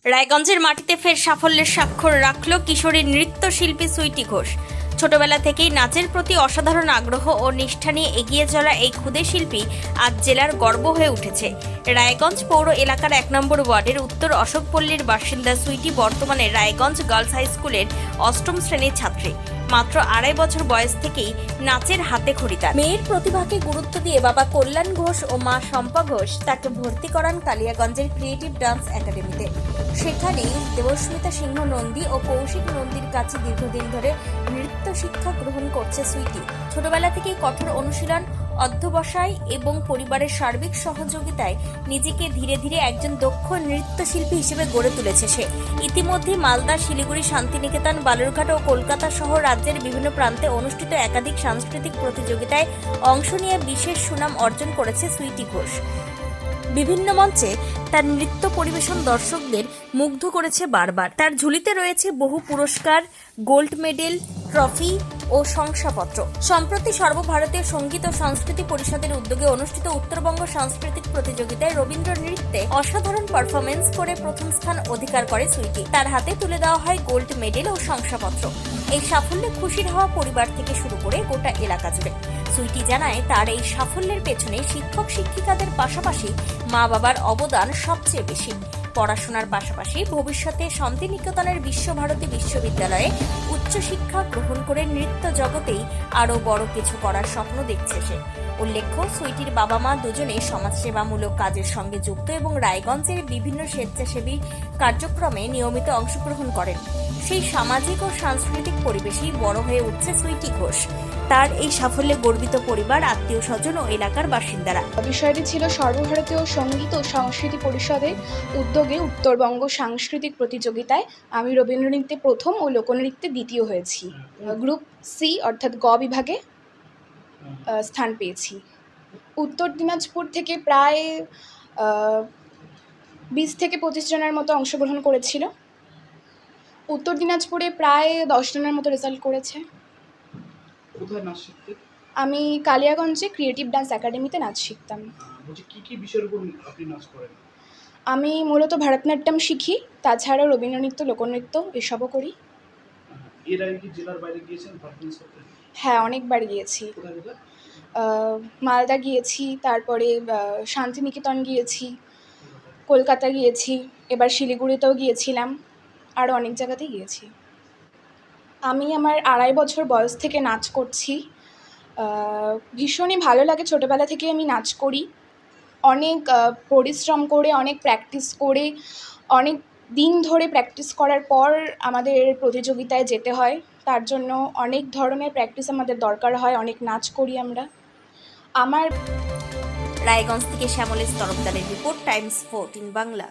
রায়গঞ্জের মাটিতে ফের সাফল্যের স্বাক্ষর রাখল কিশোরী নৃত্যশিল্পী সুইটি ঘোষ। ছোটবেলা থেকেই নাচের প্রতি অসাধারণ আগ্রহ ও নিষ্ঠা নিয়ে এগিয়ে চলা এই ক্ষুদে শিল্পী আজ জেলার গর্ব হয়ে উঠেছে। রায়গঞ্জ পৌর এলাকার 1 নম্বর ওয়ার্ডের উত্তর অশোকপল্লীর বাসিন্দা সুইটি বর্তমানে রায়গঞ্জ গার্লস হাই স্কুলের 8ম শ্রেণীর ছাত্রী। মাত্র 2.5 বছর বয়স থেকেই নাচের হাতে খড়ি তার। মেয়ের প্রতিভাকে গুরুত্ব দিয়ে বাবা কল্যাণ ঘোষ ও মা শম্পা ঘোষ তাকে ভর্তি করান কালিয়াগঞ্জের ক্রিয়েটিভ ডান্স একাডেমিতে। সেখানেই দেবস্মিতা সিংহ নন্দী ও কৌশিক নন্দীর কাছে দীর্ঘদিন ধরে নৃত্য শিক্ষা গ্রহণ করছে সুইটি। ছোটবেলা থেকেই কঠোর অনুশীলন, অধ্যবসায় এবং পরিবারের সার্বিক সহযোগিতায় নিজেকে ধীরে ধীরে একজন দক্ষ নৃত্যশিল্পী হিসেবে গড়ে তুলেছে সে। ইতিমধ্যে মালদা, শিলিগুড়ি, শান্তিনিকেতন, বালুরঘাট ও কলকাতা সহ রাজ্যের বিভিন্ন প্রান্তে অনুষ্ঠিত একাধিক সাংস্কৃতিক প্রতিযোগিতায় অংশ নিয়ে বিশেষ সুনাম অর্জন করেছে সুইটি ঘোষ। বিভিন্ন মঞ্চে তার নৃত্য পরিবেশন দর্শকদের মুগ্ধ করেছে বারবার। তার ঝুলিতে রয়েছে বহু পুরস্কার, গোল্ড মেডেল, ট্রফি ও শংসাপত্র। সম্প্রতি সর্বভারতীয় সঙ্গীত ও সংস্কৃতি পরিষদের উদ্যোগে অনুষ্ঠিত উত্তরবঙ্গ সাংস্কৃতিক প্রতিযোগিতায় রবীন্দ্র নৃত্যে অসাধারণ পারফরমেন্স করে প্রথম স্থান অধিকার করে সুইটি। তার হাতে তুলে দেওয়া হয় গোল্ড মেডেল ও শংসাপত্র। এই সাফল্যে খুশির হওয়া পরিবার থেকে শুরু করে গোটা এলাকা জুড়ে। সুইটি জানায়, তার এই সাফল্যের পেছনে শিক্ষক শিক্ষিকাদের পাশাপাশি মা বাবার অবদান সবচেয়ে বেশি। পড়াশোনার পাশাপাশি ভবিষ্যতে শান্তিনিকেতনের বিশ্বভারতী বিশ্ববিদ্যালয়ে উচ্চশিক্ষা গ্রহণ করে নৃত্য জগতেই আরও বড় কিছু করার স্বপ্ন দেখছে সে। উল্লেখ্য, সুইটির বাবা মা দুজনেই সমাজসেবামূলক কাজের সঙ্গে যুক্ত এবং রায়গঞ্জের বিভিন্ন স্বেচ্ছাসেবী কার্যক্রমে নিয়মিত অংশগ্রহণ করেন। সেই সামাজিক ও সাংস্কৃতিক পরিবেশেই বড় হয়ে উঠছে সুইটি ঘোষ। তার এই সাফল্যে গর্বিত পরিবার, আত্মীয় স্বজন ও এলাকার বাসিন্দারা। বিষয়টি ছিল সর্বভারতীয় সঙ্গীত ও সংস্কৃতি পরিষদের উদ্যোগে উত্তরবঙ্গ সাংস্কৃতিক প্রতিযোগিতায় আমি রবীন্দ্রনৃত্যে প্রথম ও লোকনৃত্যে দ্বিতীয় হয়েছি। গ্রুপ সি অর্থাৎ গ বিভাগে স্থান পেয়েছি। উত্তর দিনাজপুর থেকে প্রায় 20 থেকে 25 জনের মতো অংশগ্রহণ করেছিল। উত্তর দিনাজপুরে প্রায় 10 জনের মতো রেজাল্ট করেছে। কোথায় নাচ শিখতে? আমি কালিয়াগঞ্জে ক্রিয়েটিভ ডান্স একাডেমিতে নাচ শিখতাম। বলছি কি বিষয়ের উপর আপনি নাচ করেন? আমি মূলত ভারতনাট্যম শিখি, তাছাড়াও রবীন্দ্রনৃত্য, লোকনৃত্য এসবও করি। এর আগে কি জেলার বাইরে গিয়েছেন পারফরমেন্স করতে? হ্যাঁ, অনেকবার গিয়েছি। কোথায় কোথায়? মালদা গিয়েছি, তারপরে শান্তিনিকেতন গিয়েছি, কলকাতা গিয়েছি, এবার শিলিগুড়িতেও গিয়েছিলাম, আরও অনেক জায়গাতেই গিয়েছি। আমি আমার 2.5 বছর বয়স থেকে নাচ করছি। ভীষণই ভালো লাগে। ছোটোবেলা থেকে আমি নাচ করি। অনেক পরিশ্রম করে, অনেক প্র্যাকটিস করে, অনেক দিন ধরে প্র্যাকটিস করার পর আমাদের প্রতিযোগিতায় যেতে হয়। তার জন্য অনেক ধরনের প্র্যাকটিস আমাদের দরকার হয়, অনেক নাচ করি আমরা। রায়গঞ্জ থেকে শ্যামলেশ তরফদারের রিপোর্ট, টাইমস 14 বাংলা।